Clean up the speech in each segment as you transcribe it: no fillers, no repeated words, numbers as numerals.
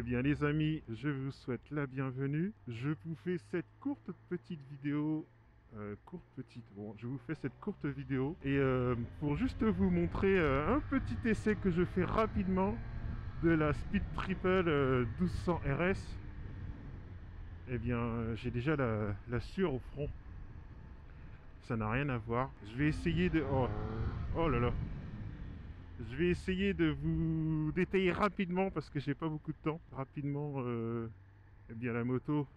Eh bien les amis, je vous souhaite la bienvenue. Je vous fais cette courte petite vidéo. Je vous fais cette courte vidéo. Et pour juste vous montrer un petit essai que je fais rapidement de la Speed Triple 1200 RS. Eh bien, j'ai déjà la sueur au front. Ça n'a rien à voir. Je vais essayer de... Oh là là. Je vais essayer de vous détailler rapidement parce que j'ai pas beaucoup de temps. Rapidement, eh bien la moto,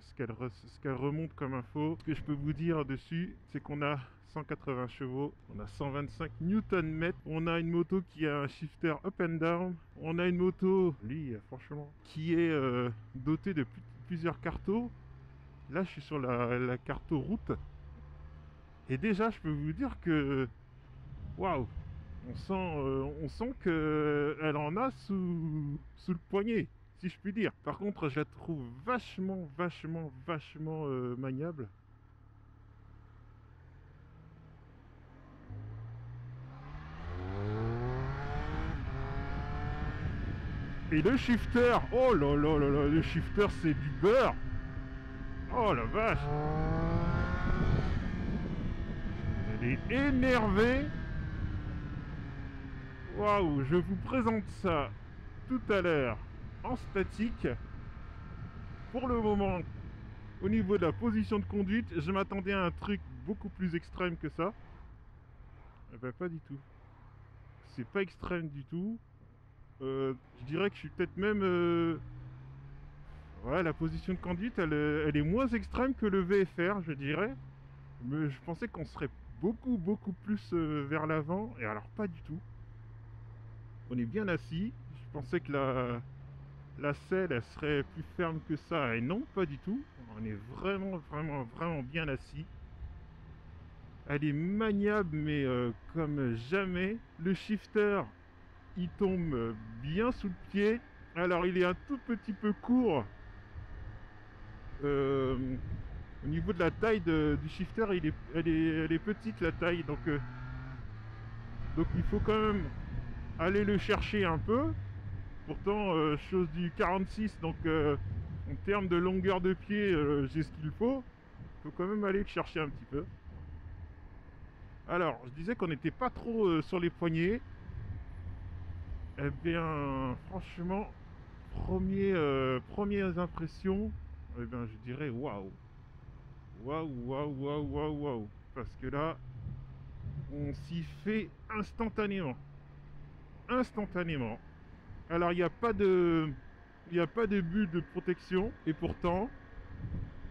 ce qu'elle remonte comme info. Ce que je peux vous dire dessus, c'est qu'on a 180 chevaux, on a 125 Nm, on a une moto qui a un shifter up and down, on a une moto, lui, franchement, qui est dotée de plusieurs cartos. Là, je suis sur la carto route. Et déjà, je peux vous dire que... Waouh! On sent qu'elle en a sous le poignet, si je puis dire. Par contre, je la trouve vachement maniable. Et le shifter, oh là là là là, le shifter c'est du beurre. Oh la vache. Elle est énervée. Waouh, je vous présente ça tout à l'heure en statique. Pour le moment, au niveau de la position de conduite, je m'attendais à un truc beaucoup plus extrême que ça. Eh ben pas du tout. C'est pas extrême du tout. Je dirais que je suis peut-être même... Ouais, la position de conduite, elle est moins extrême que le VFR, je dirais. Mais je pensais qu'on serait beaucoup plus vers l'avant. Et alors pas du tout. On est bien assis. Je pensais que la selle, elle serait plus ferme que ça. Et non, pas du tout. On est vraiment bien assis. Elle est maniable, mais comme jamais. Le shifter, il tombe bien sous le pied. Alors, il est un tout petit peu court. Au niveau de la taille du shifter, elle est petite, la taille. Donc il faut quand même aller le chercher un peu. Pourtant, chose du 46, donc en termes de longueur de pied, j'ai ce qu'il faut. Il faut quand même aller le chercher un petit peu. Alors, je disais qu'on n'était pas trop sur les poignets. Eh bien, franchement, premières impressions, eh bien, je dirais waouh. Waouh. Parce que là, on s'y fait instantanément. Alors, il n'y a pas de bulle de protection. Et pourtant,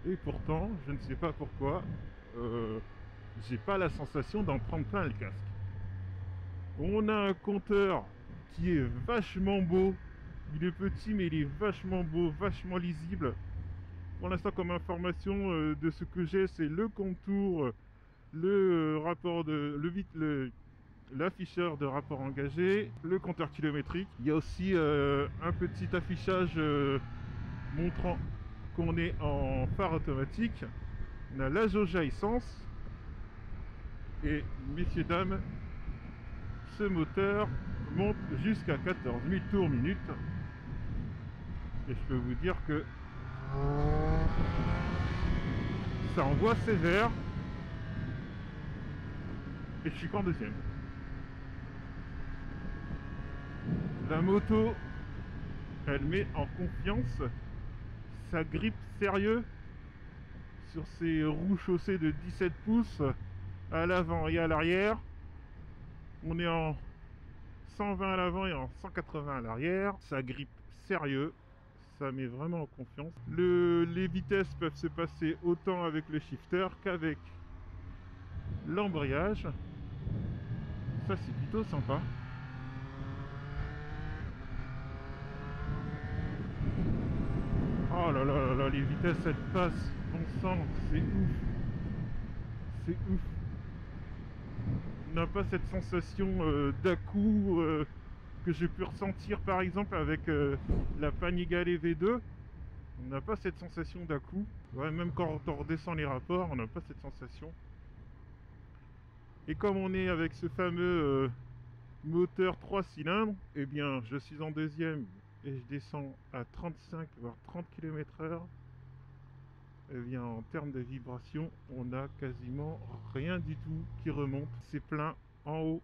je ne sais pas pourquoi, j'ai pas la sensation d'en prendre plein le casque. On a un compteur qui est vachement beau. Il est petit mais il est vachement beau, vachement lisible. Pour l'instant, comme information de ce que j'ai, c'est le contour, le rapport de l'afficheur de rapport engagé, le compteur kilométrique. Il y a aussi un petit affichage montrant qu'on est en phare automatique. On a la jauge à essence. Et messieurs, dames, ce moteur monte jusqu'à 14 000 tours minute. Et je peux vous dire que ça envoie sévère. Et je suis qu'en deuxième. La moto, elle met en confiance. Ça grippe sérieux sur ses roues chaussées de 17 pouces à l'avant et à l'arrière. On est en 120 à l'avant et en 180 à l'arrière. Ça grippe sérieux. Ça met vraiment en confiance. Les vitesses peuvent se passer autant avec le shifter qu'avec l'embrayage. Ça, c'est plutôt sympa. Oh là là là là, les vitesses, elles passent. Bon sang, c'est ouf. C'est ouf. On n'a pas cette sensation d'à-coup que j'ai pu ressentir par exemple avec la Panigale V2. On n'a pas cette sensation d'à-coup. Ouais, même quand on redescend les rapports, on n'a pas cette sensation. Et comme on est avec ce fameux moteur 3 cylindres, eh bien je suis en deuxième et je descends à 35 voire 30 km/h, eh bien en termes de vibration, on a quasiment rien du tout qui remonte. C'est plein en haut,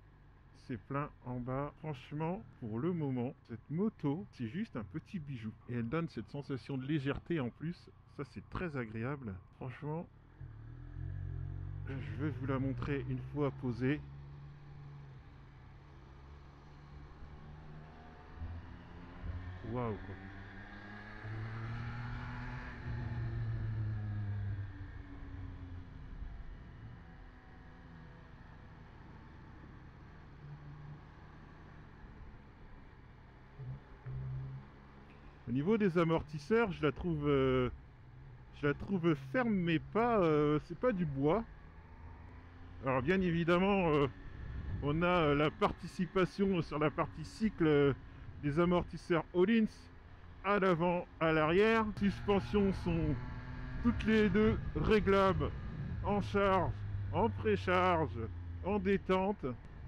c'est plein en bas. Franchement, pour le moment, cette moto, c'est juste un petit bijou. Et elle donne cette sensation de légèreté en plus. Ça, c'est très agréable. Franchement, je vais vous la montrer une fois posée. Waouh, quoi. Au niveau des amortisseurs, je la trouve ferme, mais pas, c'est pas du bois. Alors bien évidemment, on a la participation sur la partie cycle des amortisseurs Öhlins à l'avant, à l'arrière. Les suspensions sont toutes les deux réglables en charge, en précharge, en détente.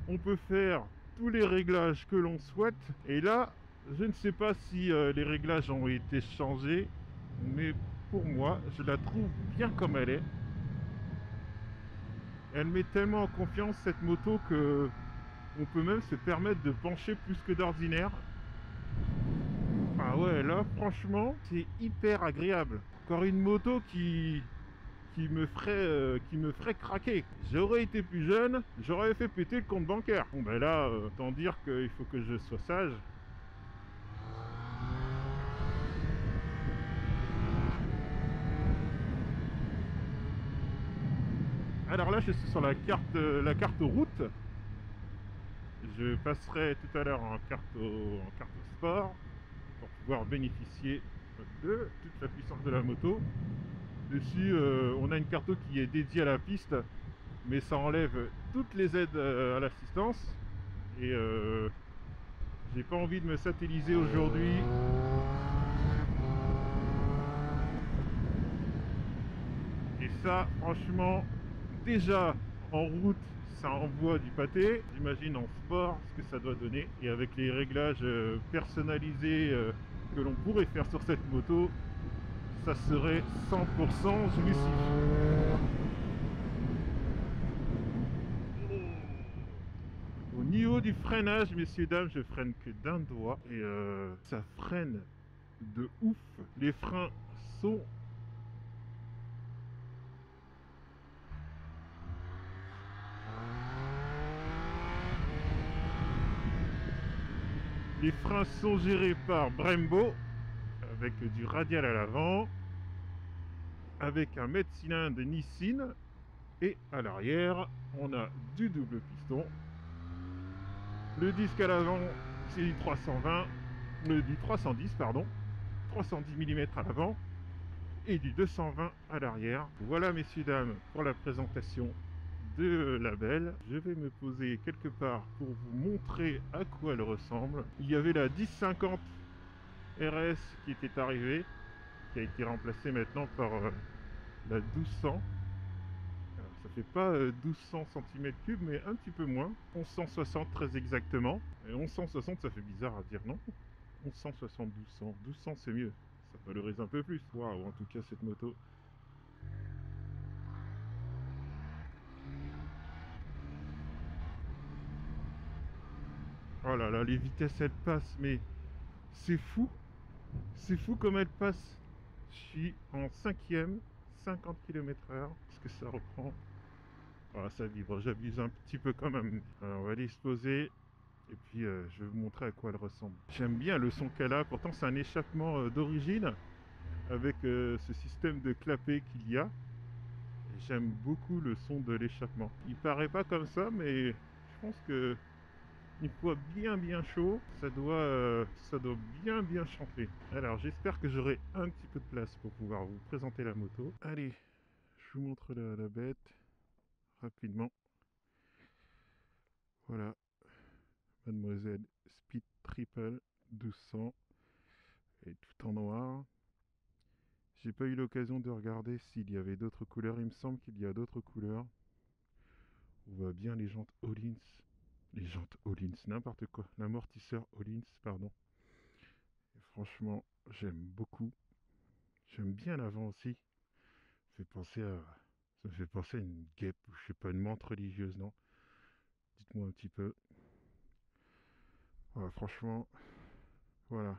On peut faire tous les réglages que l'on souhaite. Et là, je ne sais pas si les réglages ont été changés, mais pour moi, je la trouve bien comme elle est. Elle met tellement en confiance cette moto que on peut même se permettre de pencher plus que d'ordinaire. Ah ouais, là franchement, c'est hyper agréable. Encore une moto qui me ferait craquer. J'aurais été plus jeune, j'aurais fait péter le compte bancaire. Bon ben là, autant dire qu'il faut que je sois sage. Alors là, je suis sur la carte route. Je passerai tout à l'heure en carte sport pour pouvoir bénéficier de toute la puissance de la moto. Dessus, on a une carte qui est dédiée à la piste, mais ça enlève toutes les aides à l'assistance. Et j'ai pas envie de me satelliser aujourd'hui. Et ça, franchement, déjà en route, ça envoie du pâté. J'imagine en sport ce que ça doit donner. Et avec les réglages personnalisés que l'on pourrait faire sur cette moto, ça serait 100% jouissif. Au niveau du freinage, messieurs, dames, je freine que d'un doigt. Et ça freine de ouf. Les freins sont... Les freins sont gérés par Brembo, avec du radial à l'avant, avec un mètre cylindre Nissin, et à l'arrière, on a du double piston. Le disque à l'avant, c'est du 320, du 310, pardon, 310 mm à l'avant, et du 220 à l'arrière. Voilà, messieurs, dames, pour la présentation de la belle. Je vais me poser quelque part pour vous montrer à quoi elle ressemble. Il y avait la 1050 RS qui était arrivée, qui a été remplacée maintenant par la 1200. Alors, ça fait pas 1200 cm3, mais un petit peu moins. 1160 très exactement. Et 1160, ça fait bizarre à dire, non? 1160, 1200. 1200, c'est mieux. Ça valorise un peu plus. Waouh, en tout cas, cette moto. Oh là là, les vitesses, elles passent, mais c'est fou. C'est fou comme elles passent. Je suis en 5e, 50 km/h. Est-ce que ça reprend? Ah, ça vibre, j'abuse un petit peu quand même. Alors, on va aller se poser. Et puis je vais vous montrer à quoi elle ressemble. J'aime bien le son qu'elle a, pourtant c'est un échappement d'origine avec ce système de clapet qu'il y a. J'aime beaucoup le son de l'échappement. Il paraît pas comme ça, mais je pense que une fois bien chaud, ça doit bien chanter. Alors j'espère que j'aurai un petit peu de place pour pouvoir vous présenter la moto. Allez, je vous montre la bête rapidement. Voilà, Mademoiselle Speed Triple 1200. Et tout en noir. J'ai pas eu l'occasion de regarder s'il y avait d'autres couleurs. Il me semble qu'il y a d'autres couleurs. On voit bien les jantes Öhlins. Les jantes Öhlins, n'importe quoi. L'amortisseur Öhlins, pardon. Franchement, j'aime beaucoup. J'aime bien l'avant aussi. Ça fait penser à... Ça me fait penser à une guêpe, ou je sais pas, une menthe religieuse, non? Dites-moi un petit peu. Ouais, franchement, voilà.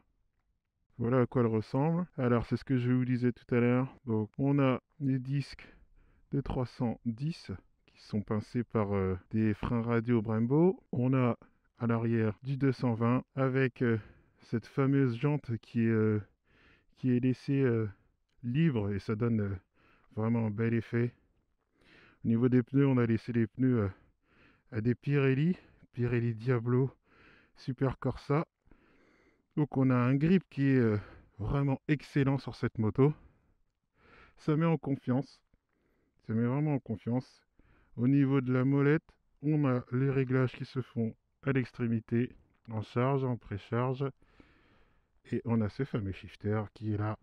Voilà à quoi elle ressemble. Alors, c'est ce que je vous disais tout à l'heure. Donc, on a des disques de 310 qui sont pincés par des freins radio Brembo. On a à l'arrière du 220 avec cette fameuse jante qui est laissée libre et ça donne vraiment un bel effet. Au niveau des pneus, on a laissé les pneus à des Pirelli, Pirelli Diablo Super Corsa. Donc on a un grip qui est vraiment excellent sur cette moto. Ça met en confiance. Ça met vraiment en confiance. Au niveau de la molette, on a les réglages qui se font à l'extrémité, en charge, en précharge. Et on a ce fameux shifter qui est là.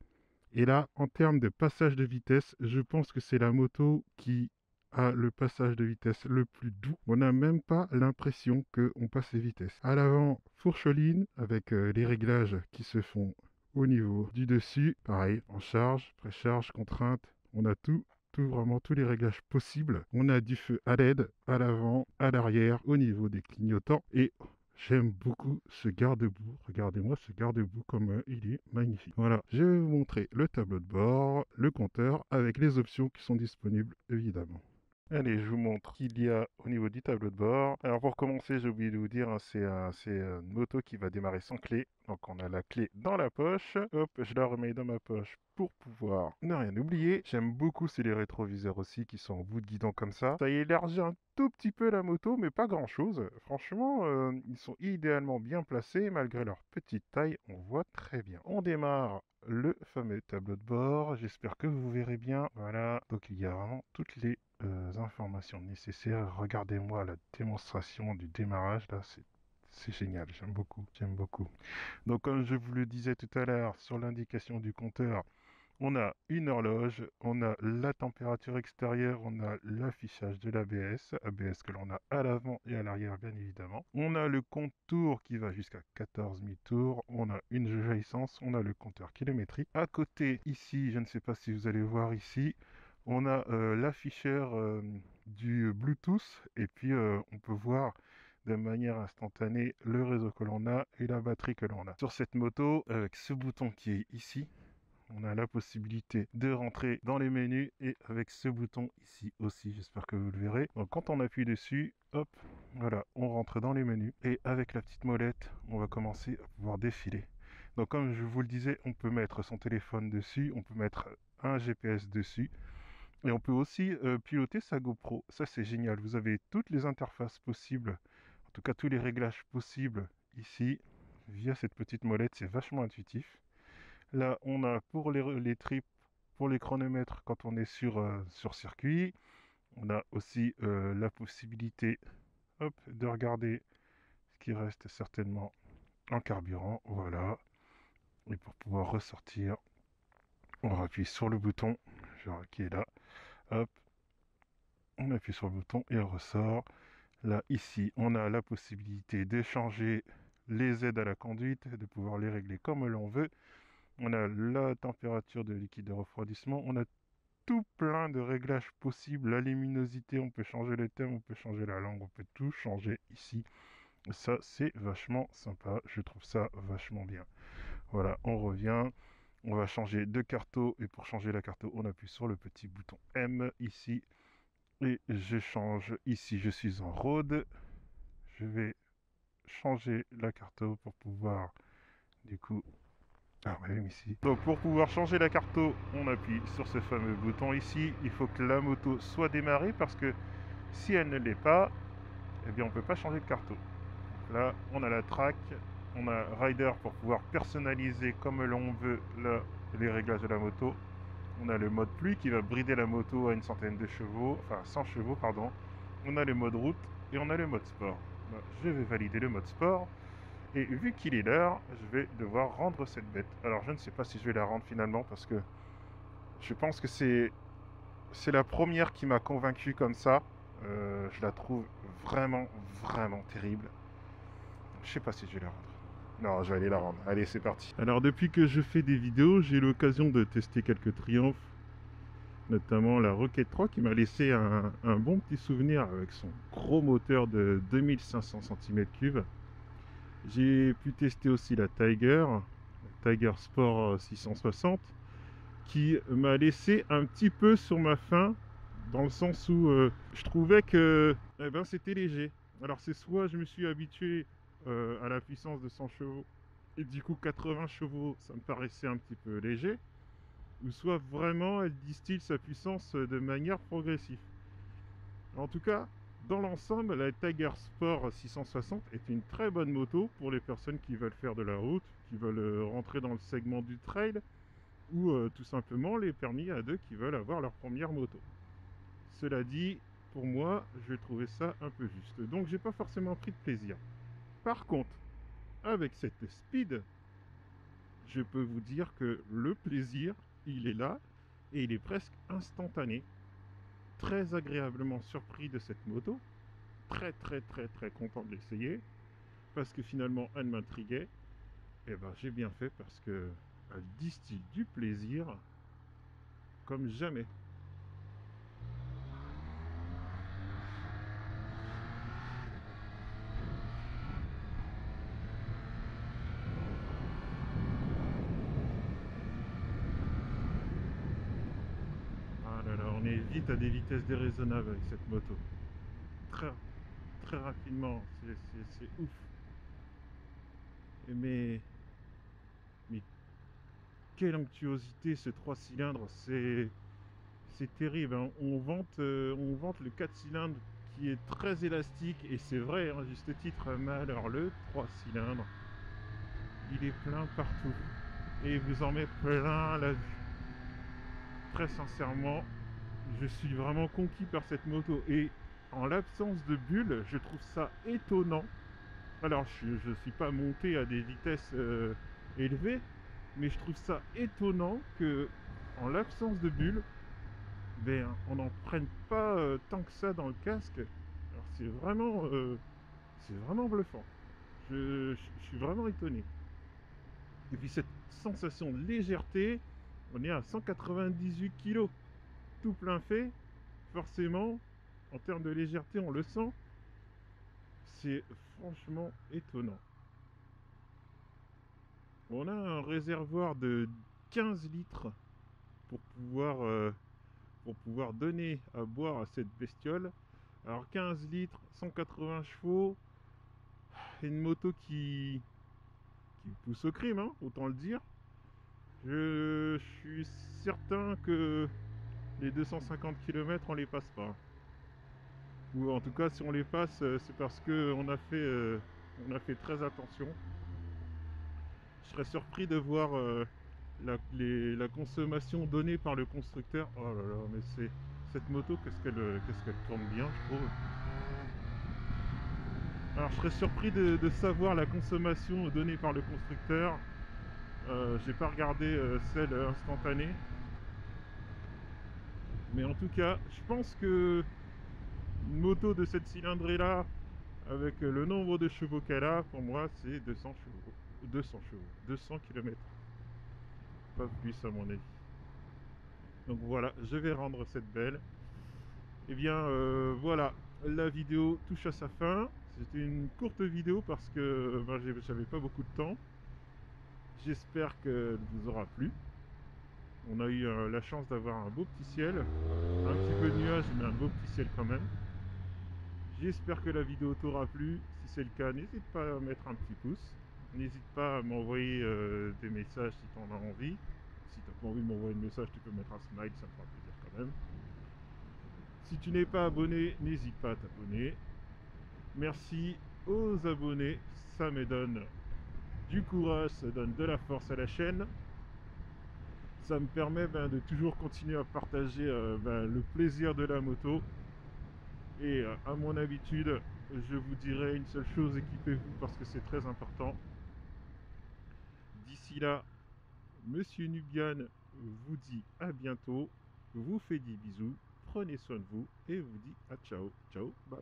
Et là, en termes de passage de vitesse, je pense que c'est la moto qui a le passage de vitesse le plus doux. On n'a même pas l'impression qu'on passe les vitesses. À l'avant, fourcheline avec les réglages qui se font au niveau du dessus. Pareil, en charge, précharge, contrainte. On a vraiment tous les réglages possibles. On a du feu à LED, à l'avant, à l'arrière, au niveau des clignotants. Et j'aime beaucoup ce garde-boue. Regardez-moi ce garde-boue comme il est magnifique. Voilà, je vais vous montrer le tableau de bord, le compteur avec les options qui sont disponibles évidemment. Allez, je vous montre qu'il y a au niveau du tableau de bord. Alors pour commencer, j'ai oublié de vous dire, hein, c'est une moto qui va démarrer sans clé. Donc on a la clé dans la poche. Hop, je la remets dans ma poche pour pouvoir ne rien oublier. J'aime beaucoup, c'est les rétroviseurs aussi qui sont au bout de guidon comme ça. Ça élargit un tout petit peu la moto, mais pas grand chose. Franchement, ils sont idéalement bien placés. Malgré leur petite taille, on voit très bien. On démarre le fameux tableau de bord. J'espère que vous verrez bien. Voilà, donc il y a vraiment toutes les informations nécessaires. Regardez-moi la démonstration du démarrage là, c'est génial, j'aime beaucoup, j'aime beaucoup. Donc comme je vous le disais tout à l'heure, sur l'indication du compteur, on a une horloge, on a la température extérieure, on a l'affichage de l'ABS, ABS que l'on a à l'avant et à l'arrière bien évidemment. On a le compte tours qui va jusqu'à 14 000 tours, on a une jauge à essence, on a le compteur kilométrique. À côté, ici, je ne sais pas si vous allez voir ici, on a l'afficheur du Bluetooth et puis on peut voir de manière instantanée le réseau que l'on a et la batterie que l'on a. Sur cette moto, avec ce bouton qui est ici, on a la possibilité de rentrer dans les menus et avec ce bouton ici aussi, j'espère que vous le verrez. Donc quand on appuie dessus, hop, voilà, on rentre dans les menus et avec la petite molette, on va commencer à pouvoir défiler. Donc comme je vous le disais, on peut mettre son téléphone dessus, on peut mettre un GPS dessus et on peut aussi piloter sa GoPro. Ça c'est génial, vous avez toutes les interfaces possibles, en tout cas tous les réglages possibles ici via cette petite molette, c'est vachement intuitif. Là, on a pour les trips, pour les chronomètres quand on est sur circuit. On a aussi la possibilité hop, de regarder ce qui reste certainement en carburant. Voilà. Et pour pouvoir ressortir, on appuie sur le bouton genre, qui est là. Hop, on appuie sur le bouton et on ressort. Là, ici, on a la possibilité de changer les aides à la conduite, de pouvoir les régler comme l'on veut. On a la température de liquide de refroidissement, on a tout plein de réglages possibles, la luminosité, on peut changer le thème, on peut changer la langue, on peut tout changer ici. Ça, c'est vachement sympa, je trouve ça vachement bien. Voilà, on revient, on va changer de carto, et pour changer la carto, on appuie sur le petit bouton M ici, et je change ici, je suis en road, je vais changer la carto pour pouvoir, du coup, ah ouais, ici. Donc pour pouvoir changer la carto, on appuie sur ce fameux bouton ici. Il faut que la moto soit démarrée parce que si elle ne l'est pas, eh bien on ne peut pas changer de carto. Donc là, on a la track, on a Rider pour pouvoir personnaliser comme l'on veut les réglages de la moto. On a le mode pluie qui va brider la moto à une centaine de chevaux, enfin 100 chevaux pardon. On a le mode route et on a le mode sport. Je vais valider le mode sport. Et vu qu'il est l'heure, je vais devoir rendre cette bête. Alors je ne sais pas si je vais la rendre finalement parce que je pense que c'est la première qui m'a convaincu comme ça. Je la trouve vraiment, vraiment terrible. Je sais pas si je vais la rendre. Non, je vais aller la rendre. Allez, c'est parti. Alors, depuis que je fais des vidéos, j'ai eu l'occasion de tester quelques Triumph, notamment la Rocket 3 qui m'a laissé un bon petit souvenir avec son gros moteur de 2500 cm3. J'ai pu tester aussi la Tiger Sport 660, qui m'a laissé un petit peu sur ma faim, dans le sens où je trouvais que c'était léger. Alors c'est soit je me suis habitué à la puissance de 100 chevaux, et du coup 80 chevaux ça me paraissait un petit peu léger, ou soit vraiment elle distille sa puissance de manière progressive. En tout cas, dans l'ensemble, la Tiger Sport 660 est une très bonne moto pour les personnes qui veulent faire de la route, qui veulent rentrer dans le segment du trail, ou tout simplement les permis A2 qui veulent avoir leur première moto. Cela dit, pour moi, je trouvais ça un peu juste. Donc j'ai pas forcément pris de plaisir. Par contre, avec cette Speed, je peux vous dire que le plaisir, il est là, et il est presque instantané. Très agréablement surpris de cette moto. Très content de l'essayer. Parce que finalement, elle m'intriguait. Et ben j'ai bien fait parce que elle distille du plaisir comme jamais. Ah là là, on est vite à des vitesses déraisonnables avec cette moto. Très, très rapidement, c'est ouf. Mais quelle onctuosité ce 3 cylindres, c'est terrible, hein. On vante le 4 cylindres qui est très élastique, et c'est vrai, hein, juste titre, mais alors le 3 cylindres, il est plein partout, et il vous en met plein la vue. Très sincèrement, je suis vraiment conquis par cette moto, et en l'absence de bulles, je trouve ça étonnant. Alors, je ne suis pas monté à des vitesses élevées, mais je trouve ça étonnant que, en l'absence de bulles, ben, on n'en prenne pas tant que ça dans le casque. Alors, c'est vraiment bluffant. Je suis vraiment étonné. Et puis cette sensation de légèreté, on est à 198 kg, tout plein fait. Forcément, en termes de légèreté, on le sent. C'est franchement étonnant. On a un réservoir de 15 litres pour pouvoir donner à boire à cette bestiole. Alors 15 litres, 180 chevaux, une moto qui pousse au crime, hein, autant le dire. Je suis certain que les 250 km on les passe pas. Ou en tout cas si on les passe, c'est parce qu'on on a fait très attention. Je serais surpris de voir la consommation donnée par le constructeur. Oh là là, mais cette moto, qu'est-ce qu'elle tourne bien, je trouve. Alors je serais surpris de savoir la consommation donnée par le constructeur. J'ai pas regardé celle instantanée. Mais en tout cas, je pense que une moto de cette cylindrée là, avec le nombre de chevaux qu'elle a, pour moi c'est 200 chevaux. 200 chevaux, 200 km. Pas plus à mon avis. Donc voilà, je vais rendre cette belle. Et bien voilà, la vidéo touche à sa fin. C'était une courte vidéo parce que j'avais pas beaucoup de temps. J'espère qu'elle vous aura plu. On a eu la chance d'avoir un beau petit ciel. Un petit peu de nuages, mais un beau petit ciel quand même. J'espère que la vidéo t'aura plu. Si c'est le cas, n'hésite pas à mettre un petit pouce. N'hésite pas à m'envoyer des messages si tu en as envie. Si tu n'as pas envie de m'envoyer de message, tu peux mettre un smile, ça me fera plaisir quand même. Si tu n'es pas abonné, n'hésite pas à t'abonner. Merci aux abonnés, ça me donne du courage, ça donne de la force à la chaîne. Ça me permet de toujours continuer à partager le plaisir de la moto. Et à mon habitude, je vous dirai une seule chose, équipez-vous parce que c'est très important. D'ici là, Monsieur Nubian vous dit à bientôt, vous fait des bisous, prenez soin de vous et vous dit à ciao, ciao, bye.